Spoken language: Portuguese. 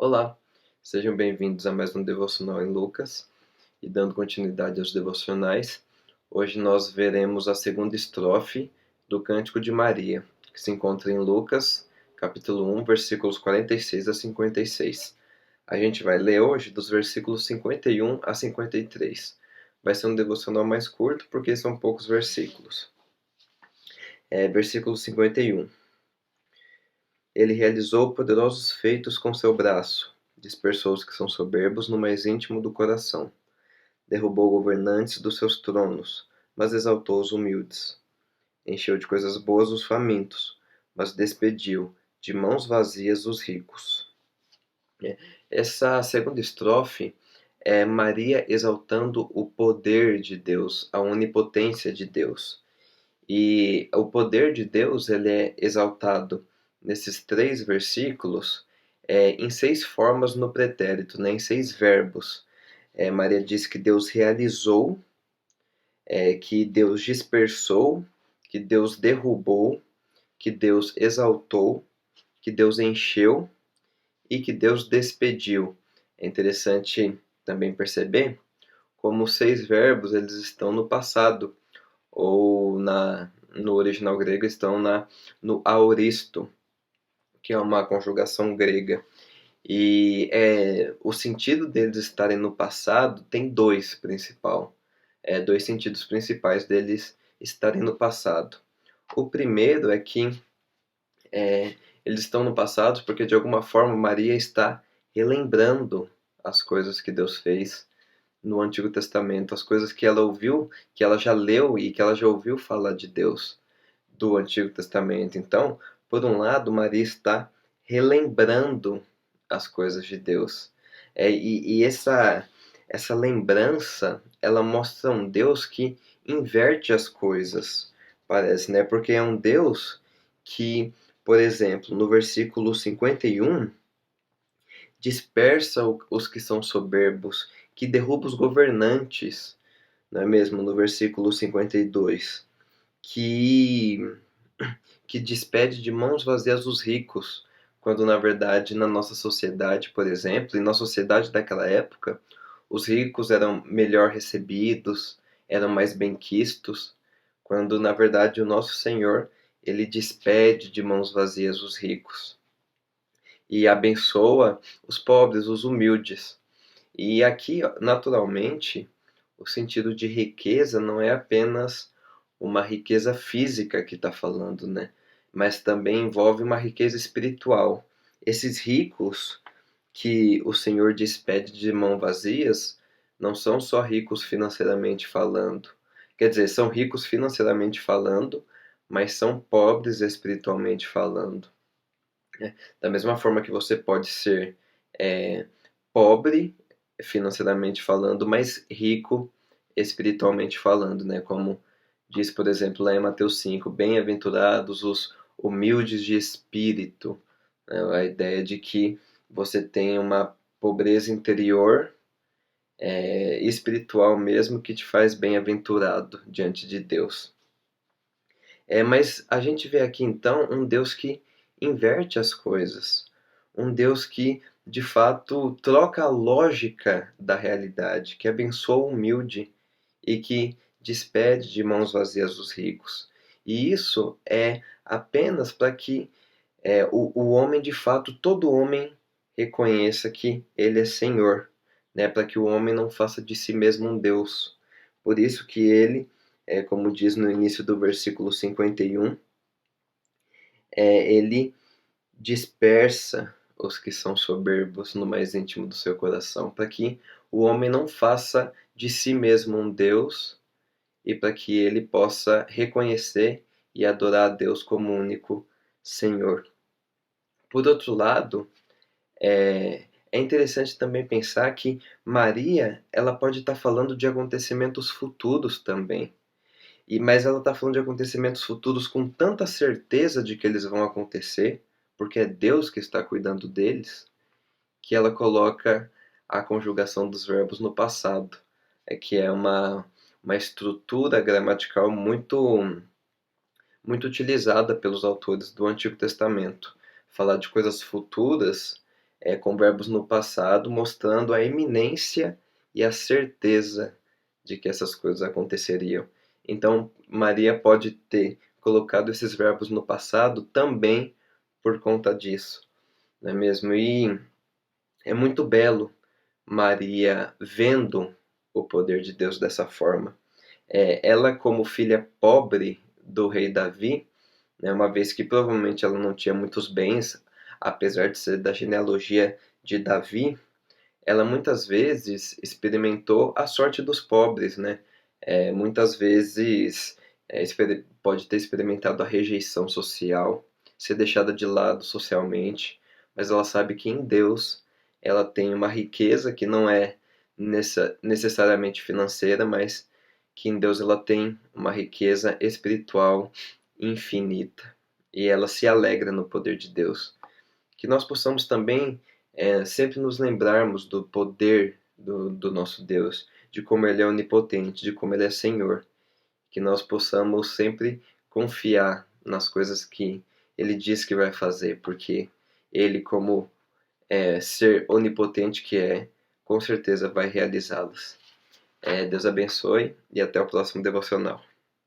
Olá, sejam bem-vindos a mais um devocional em Lucas e dando continuidade aos devocionais. Hoje nós veremos a segunda estrofe do Cântico de Maria, que se encontra em Lucas, capítulo 1, versículos 46 a 56. A gente vai ler hoje dos versículos 51 a 53. Vai ser um devocional mais curto porque são poucos versículos. Versículo 51. Ele realizou poderosos feitos com seu braço, dispersou os que são soberbos no mais íntimo do coração. Derrubou governantes dos seus tronos, mas exaltou os humildes. Encheu de coisas boas os famintos, mas despediu de mãos vazias os ricos. Essa segunda estrofe é Maria exaltando o poder de Deus, a onipotência de Deus. E o poder de Deus ele é exaltado nesses 3 versículos em 6 formas no pretérito, né, em 6 verbos. Maria diz que Deus realizou, que Deus dispersou, que Deus derrubou, que Deus exaltou, que Deus encheu e que Deus despediu. É interessante também perceber como os 6 verbos eles estão no passado, ou no original grego estão no aoristo, que é uma conjugação grega. E o sentido deles estarem no passado tem dois sentidos principais deles estarem no passado. O primeiro é que eles estão no passado porque de alguma forma Maria está relembrando as coisas que Deus fez no Antigo Testamento, as coisas que ela ouviu, que ela já leu e que ela já ouviu falar de Deus do Antigo Testamento. Então, por um lado, Maria está relembrando as coisas de Deus. E essa lembrança, ela mostra um Deus que inverte as coisas, parece, né? Porque é um Deus que, por exemplo, no versículo 51, dispersa os que são soberbos, que derruba os governantes, não é mesmo? No versículo 52, que despede de mãos vazias os ricos, quando na verdade na nossa sociedade, por exemplo, e na sociedade daquela época, os ricos eram melhor recebidos, eram mais benquistos, quando na verdade o nosso Senhor, ele despede de mãos vazias os ricos e abençoa os pobres, os humildes. E aqui, naturalmente, o sentido de riqueza não é apenas uma riqueza física que está falando, né? Mas também envolve uma riqueza espiritual. Esses ricos que o Senhor despede de mãos vazias não são só ricos financeiramente falando. Quer dizer, são ricos financeiramente falando, mas são pobres espiritualmente falando, né? Da mesma forma que você pode ser pobre financeiramente falando, mas rico espiritualmente falando, né? Como diz, por exemplo, lá em Mateus 5, bem-aventurados os humildes de espírito, né? A ideia de que você tem uma pobreza interior, espiritual mesmo, que te faz bem-aventurado diante de Deus. Mas a gente vê aqui então um Deus que inverte as coisas, um Deus que de fato troca a lógica da realidade, que abençoa o humilde e que despede de mãos vazias os ricos. E isso é apenas para que o homem, de fato, todo homem reconheça que ele é Senhor, né? Para que o homem não faça de si mesmo um Deus. Por isso que ele, como diz no início do versículo 51, ele dispersa os que são soberbos no mais íntimo do seu coração, para que o homem não faça de si mesmo um Deus e para que ele possa reconhecer e adorar a Deus como único Senhor. Por outro lado, é interessante também pensar que Maria, ela pode estar falando de acontecimentos futuros também. Mas ela está falando de acontecimentos futuros com tanta certeza de que eles vão acontecer, porque é Deus que está cuidando deles, que ela coloca a conjugação dos verbos no passado, que é uma estrutura gramatical muito utilizada pelos autores do Antigo Testamento. Falar de coisas futuras com verbos no passado, mostrando a iminência e a certeza de que essas coisas aconteceriam. Então, Maria pode ter colocado esses verbos no passado também por conta disso, não é mesmo? E é muito belo Maria vendo o poder de Deus dessa forma. Ela, como filha pobre do rei Davi, né, uma vez que provavelmente ela não tinha muitos bens, apesar de ser da genealogia de Davi, ela muitas vezes experimentou a sorte dos pobres, né? Muitas vezes pode ter experimentado a rejeição social, ser deixada de lado socialmente, mas ela sabe que em Deus ela tem uma riqueza que não é necessariamente financeira, mas que em Deus ela tem uma riqueza espiritual infinita. E ela se alegra no poder de Deus. Que nós possamos também sempre nos lembrarmos do poder do nosso Deus, de como Ele é onipotente, de como Ele é Senhor. Que nós possamos sempre confiar nas coisas que Ele diz que vai fazer, porque Ele, como ser onipotente que com certeza vai realizá-las. Deus abençoe e até o próximo devocional.